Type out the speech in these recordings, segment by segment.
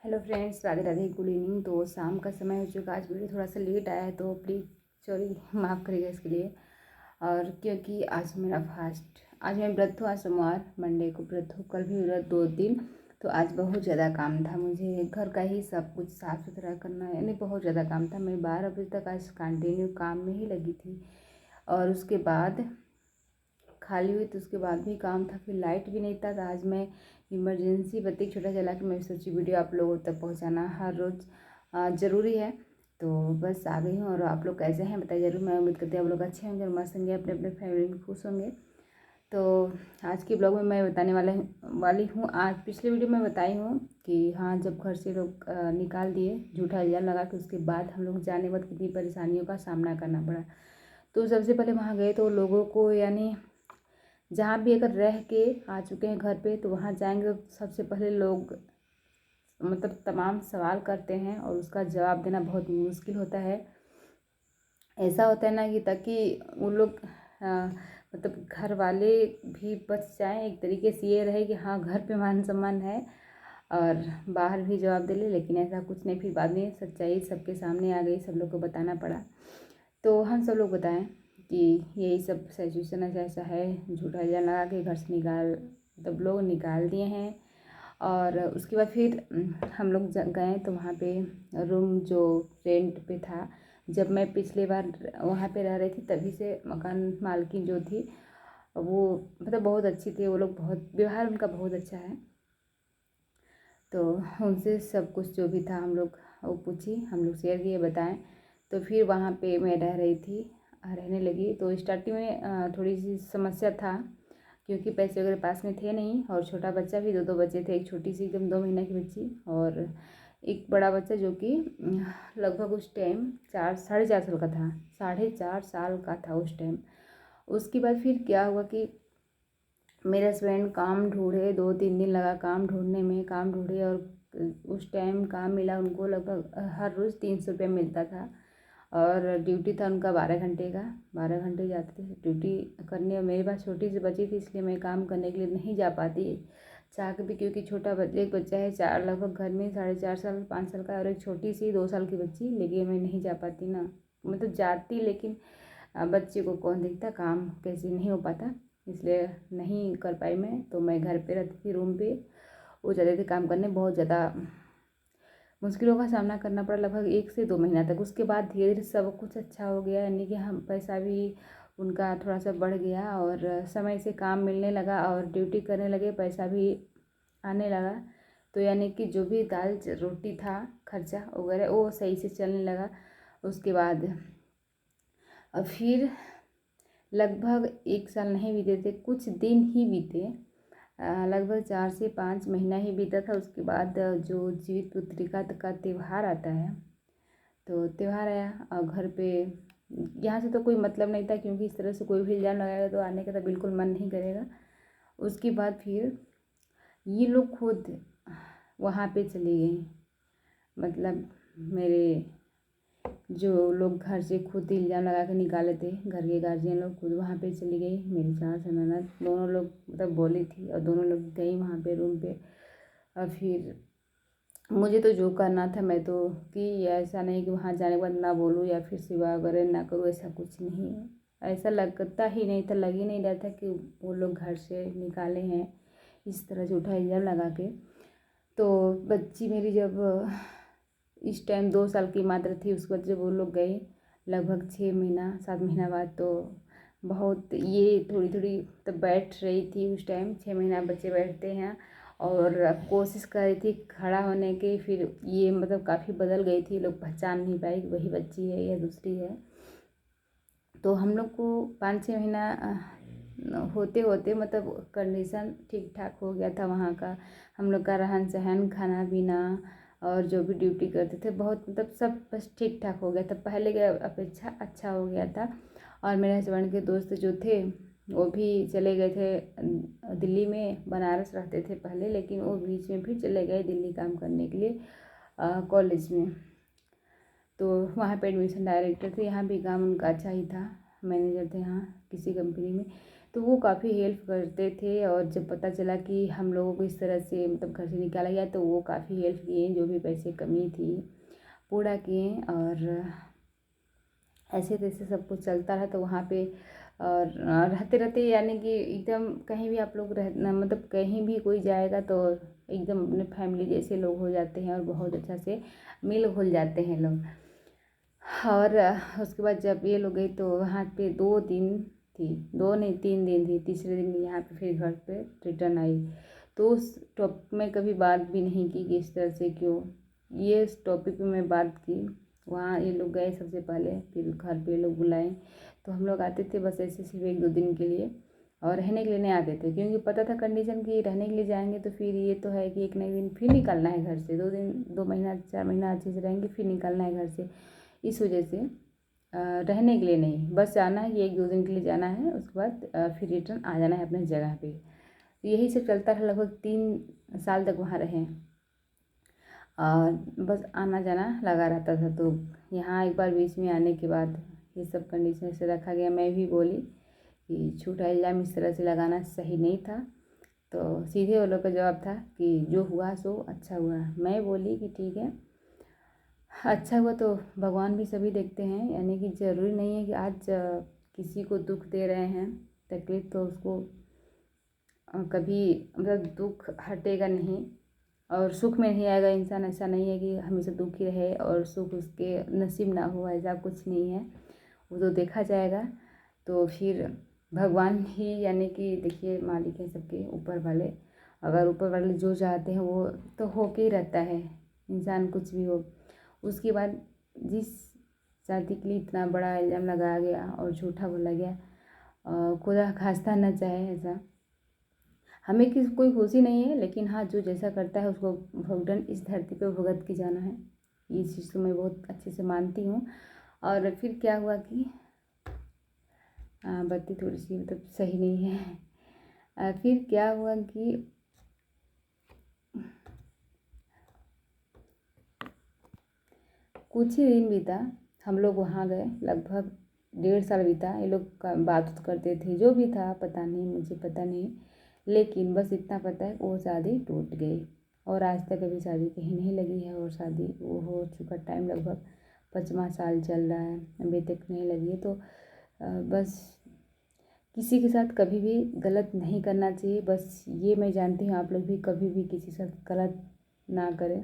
Hello friends, Radhe Radhe, good evening. तो शाम का समय हो चुका। आज वीडियो थोड़ा सा लेट आया है तो प्लीज़ सॉरी, माफ़ करिएगा इसके लिए। और क्योंकि आज मेरा फास्ट, आज मैं व्रत हूँ। आज सोमवार, मंडे को व्रत हूँ, कल भी व्रत 2 दिन। तो आज बहुत ज़्यादा काम था मुझे, घर का ही सब कुछ साफ़ सुथरा करना, यानी बहुत ज़्यादा काम था। मैं 12 बजे तक आज कंटिन्यू काम में ही लगी थी। और उसके बाद खाली हुई तो उसके बाद भी काम था, फिर लाइट भी नहीं था। तो आज मैं इमरजेंसी बत्ती छोटा जला के मैं सोची वीडियो आप लोगों तक पहुंचाना हर रोज़ ज़रूरी है। तो बस आ गई हूँ। और आप लोग कैसे हैं बताइए ज़रूर। मैं उम्मीद करती हूँ आप लोग अच्छे होंगे और मस्त होंगे, अपने अपने फैमिली में खुश होंगे। तो आज की ब्लॉग में मैं बताने वाली हूँ। आज पिछले वीडियो में बताई हूँ कि हाँ, जब घर से लोग निकाल दिए झूठा इल्ज़ाम लगा के, उसके बाद हम लोग जाने के बाद कितनी परेशानियों का सामना करना पड़ा। तो सबसे पहले वहाँ गए तो लोगों को, यानी जहाँ भी अगर रह के आ चुके हैं घर पे, तो वहाँ जाएंगे तो सबसे पहले लोग मतलब तमाम सवाल करते हैं और उसका जवाब देना बहुत मुश्किल होता है। ऐसा होता है ना कि ताकि वो लोग मतलब घर वाले भी बच जाएं, एक तरीके से ये रहे कि हाँ, घर पे मान सम्मान है और बाहर भी जवाब दे ले। लेकिन ऐसा कुछ नहीं, फिर बाद में सच्चाई सबके सामने आ गई, सब लोग को बताना पड़ा। तो हम सब लोग बताएं कि यही सब सिचुएशन ऐसा ऐसा है, झूठा इल्ज़ाम लगा के घर से मतलब लोग निकाल दिए हैं। और उसके बाद फिर हम लोग गए तो वहाँ पे रूम जो रेंट पे था, जब मैं पिछली बार वहाँ पे रह रही थी तभी से मकान मालकिन जो थी वो मतलब बहुत अच्छी थी। वो लोग बहुत, व्यवहार उनका बहुत अच्छा है। तो उनसे सब कुछ जो भी था हम लोग वो पूछी, हम लोग शेयर किए, बताएं। तो फिर वहाँ पे मैं रह रही थी, रहने लगी। तो स्टार्टिंग में थोड़ी सी समस्या था क्योंकि पैसे वगैरह पास में थे नहीं, और छोटा बच्चा भी, दो बच्चे थे। एक छोटी सी एकदम 2 महीने की बच्ची और एक बड़ा बच्चा जो कि लगभग उस टाइम 4 साढ़े 4 साल का था, 4.5 साल का था उस टाइम। उसके बाद फिर क्या हुआ कि मेरे हस्बैंड काम ढूंढे, 2-3 दिन लगा काम ढूंढने में, काम ढूंढे। और उस टाइम काम मिला उनको, लगभग हर रोज़ 300 रुपये मिलता था। और ड्यूटी था उनका 12 घंटे का, 12 घंटे जाते थे ड्यूटी करने। और मेरे पास छोटी सी बच्ची थी, इसलिए मैं काम करने के लिए नहीं जा पाती चाह के भी, क्योंकि छोटा बच्चा, एक बच्चा है चार, लगभग घर में 4.5 साल 5 साल का, और एक छोटी सी 2 साल की बच्ची, लेकिन मैं नहीं जा पाती ना। मतलब जाती, लेकिन बच्चे को कौन देखता, काम कैसे नहीं हो पाता, इसलिए नहीं कर पाई मैं। तो मैं घर पे रहती थी, रूम पे। वो जाते थे काम करने। बहुत ज़्यादा मुश्किलों का सामना करना पड़ा लगभग 1 से 2 महीना तक। उसके बाद धीरे धीरे सब कुछ अच्छा हो गया, यानी कि हम पैसा भी उनका थोड़ा सा बढ़ गया और समय से काम मिलने लगा और ड्यूटी करने लगे, पैसा भी आने लगा। तो यानी कि जो भी दाल रोटी था, खर्चा वगैरह वो सही से चलने लगा। उसके बाद अब फिर लगभग 1 साल नहीं बीते थे, कुछ दिन ही बीते, लगभग 4 से 5 महीना ही बीता था। उसके बाद जो जीवित पुत्रिका का त्यौहार आता है, तो त्यौहार आया और घर पे, यहाँ से तो कोई मतलब नहीं था क्योंकि इस तरह से कोई भी इल्ज़ाम लगाएगा तो आने का तो बिल्कुल मन नहीं करेगा। उसके बाद फिर ये लोग खुद वहाँ पे चली गई, मतलब मेरे जो लोग घर से खुद इल्ज़ाम लगा के निकाले थे, घर के गार्जियन लोग खुद वहाँ पे चली गई। मेरी सास और ननद दोनों लोग मतलब बोली थी और दोनों लोग गई वहाँ पे रूम पे। और फिर मुझे तो जो करना था मैं तो कि, ऐसा नहीं कि वहाँ जाने के बाद ना बोलूँ या फिर सेवा वगैरह ना करूँ, ऐसा कुछ नहीं है। ऐसा लगता ही नहीं था, लग ही नहीं रहा था कि वो लोग घर से निकाले हैं इस तरह झूठा इल्ज़ाम लगा के। तो बच्ची मेरी जब इस टाइम 2 साल की मात्र थी, उसके बाद जब वो लोग गए लगभग 6 महीना 7 महीना बाद, तो बहुत ये थोड़ी थोड़ी तब बैठ रही थी। उस टाइम 6 महीना बच्चे बैठते हैं, और कोशिश कर रही थी खड़ा होने की। फिर ये मतलब काफ़ी बदल गई थी, लोग पहचान नहीं पाए कि वही बच्ची है या दूसरी है। तो हम लोग को 5-6 महीना होते होते मतलब कंडीशन ठीक ठाक हो गया था वहाँ का। हम लोग का रहन सहन, खाना पीना और जो भी ड्यूटी करते थे, बहुत मतलब सब बस ठीक ठाक हो गया था, पहले के अपेक्षा अच्छा हो गया था। और मेरे हस्बैंड के दोस्त जो थे वो भी चले गए थे दिल्ली में, बनारस रहते थे पहले, लेकिन वो बीच में फिर चले गए दिल्ली काम करने के लिए कॉलेज में। तो वहाँ पे एडमिशन डायरेक्टर थे, यहाँ भी काम उनका अच्छा ही था, मैनेजर थे यहाँ किसी कंपनी में। तो वो काफ़ी हेल्प करते थे। और जब पता चला कि हम लोगों को इस तरह से मतलब घर से निकाला गया तो वो काफ़ी हेल्प किए, जो भी पैसे कमी थी पूरा किए। और ऐसे तैसे सब कुछ चलता रहा। तो वहाँ पे और रहते रहते यानी कि एकदम कहीं भी आप लोग मतलब कहीं भी कोई जाएगा तो एकदम अपने फैमिली जैसे लोग हो जाते हैं और बहुत अच्छा से मिल घुल जाते हैं लोग। और उसके बाद जब ये लोग गई तो वहाँ पे 2 दिन थी, 2 नहीं 3 दिन थी। तीसरे दिन यहाँ पे फिर घर पे रिटर्न आई। तो उस टॉपिक में कभी बात भी नहीं की कि इस तरह से क्यों, ये इस टॉपिक पे मैं बात की। वहाँ ये लोग गए सबसे पहले, फिर घर पे लोग बुलाए। तो हम लोग आते थे बस ऐसे सिर्फ 1-2 दिन के लिए, और रहने के लिए नहीं आते थे, क्योंकि पता था कंडीशन कि रहने के लिए जाएंगे तो फिर ये तो है कि एक ना एक दिन फिर निकलना है घर से। 2 दिन 2 महीना 4 महीना अच्छे से रहेंगे, फिर निकलना है घर से। इस वजह से रहने के लिए नहीं, बस जाना है, ये 1-2 दिन के लिए जाना है, उसके बाद फिर रिटर्न आ जाना है अपने जगह पे। तो यही सब चलता रहा, लगभग 3 साल तक वहाँ रहे और बस आना जाना लगा रहता था। तो यहाँ एक बार बीच में आने के बाद ये सब कंडीशन से रखा गया। मैं भी बोली कि झूठा इल्ज़ाम इस तरह से लगाना सही नहीं था। तो सीधे वो लोग का जवाब था कि जो हुआ सो अच्छा हुआ। मैं बोली कि ठीक है, अच्छा हुआ तो भगवान भी सभी देखते हैं, यानी कि ज़रूरी नहीं है कि आज किसी को दुख दे रहे हैं, तकलीफ़ तो उसको कभी मतलब दुख हटेगा नहीं और सुख में नहीं आएगा इंसान। ऐसा नहीं है कि हमेशा दुखी रहे और सुख उसके नसीब ना हो, ऐसा कुछ नहीं है। वो तो देखा जाएगा। तो फिर भगवान ही यानी कि देखिए मालिक है सबके, ऊपर वाले। अगर ऊपर वाले जो चाहते हैं वो तो होके ही रहता है, इंसान कुछ भी हो। उसके बाद जिस शादी के लिए इतना बड़ा इल्ज़ाम लगाया गया और झूठा बोला गया, खुदा खास्ता न चाहे ऐसा, हमें किसी कोई खुशी नहीं है, लेकिन हाँ जो जैसा करता है उसको भुगतन इस धरती पे भुगत के जाना है। ये चीज़ तो मैं बहुत अच्छे से मानती हूँ। और फिर क्या हुआ कि बत्ती थोड़ी सी मतलब सही नहीं है। फिर क्या हुआ कि कुछ ही दिन बीता, हम लोग वहाँ गए, लगभग 1.5 साल बीता। ये लोग का बात करते थे, जो भी था पता नहीं, मुझे पता नहीं, लेकिन बस इतना पता है वो शादी टूट गई और आज तक अभी शादी कहीं नहीं लगी है। और शादी वो हो चुका टाइम लगभग 5वां साल चल रहा है, अभी तक नहीं लगी है। तो बस किसी के साथ कभी भी गलत नहीं करना चाहिए। बस ये मैं जानती हूँ, आप लोग भी कभी भी किसी के साथ गलत ना करें,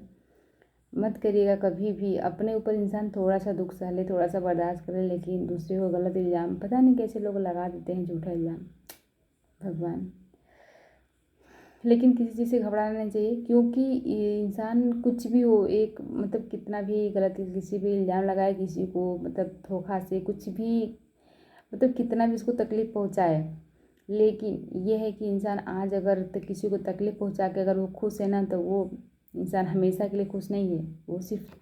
मत करिएगा कभी भी। अपने ऊपर इंसान थोड़ा सा दुख सह ले, थोड़ा सा बर्दाश्त करे, लेकिन दूसरे को गलत इल्ज़ाम पता नहीं कैसे लोग लगा देते हैं, झूठा इल्ज़ाम, भगवान। लेकिन किसी चीज़ से घबराना नहीं चाहिए, क्योंकि इंसान कुछ भी हो, एक मतलब कितना भी गलत किसी भी इल्ज़ाम लगाए, किसी को मतलब धोखा से कुछ भी मतलब कितना भी उसको तकलीफ़ पहुँचाए, लेकिन ये है कि इंसान आज अगर किसी को तकलीफ़ पहुँचा के अगर वो खुश है ना, तो वो इंसान हमेशा के लिए खुश नहीं है, वो सिर्फ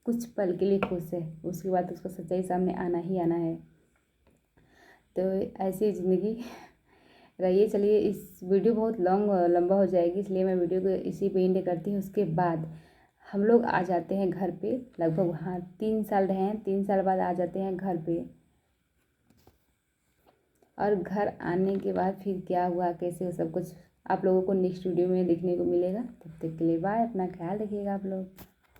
कुछ पल के लिए खुश है, उसके बाद उसको सच्चाई सामने आना ही आना है। तो ऐसी ज़िंदगी रहिए। चलिए, इस वीडियो बहुत लंबा हो जाएगी, इसलिए मैं वीडियो को इसी पे एंड करती हूँ। उसके बाद हम लोग आ जाते हैं घर पे, लगभग वहाँ 3 साल रहे हैं, 3 साल बाद आ जाते हैं घर पे। और घर आने के बाद फिर क्या हुआ, कैसे, वो सब कुछ आप लोगों को नेक्स्ट वीडियो में देखने को मिलेगा। तब तक के लिए बाय, अपना ख्याल रखिएगा आप लोग।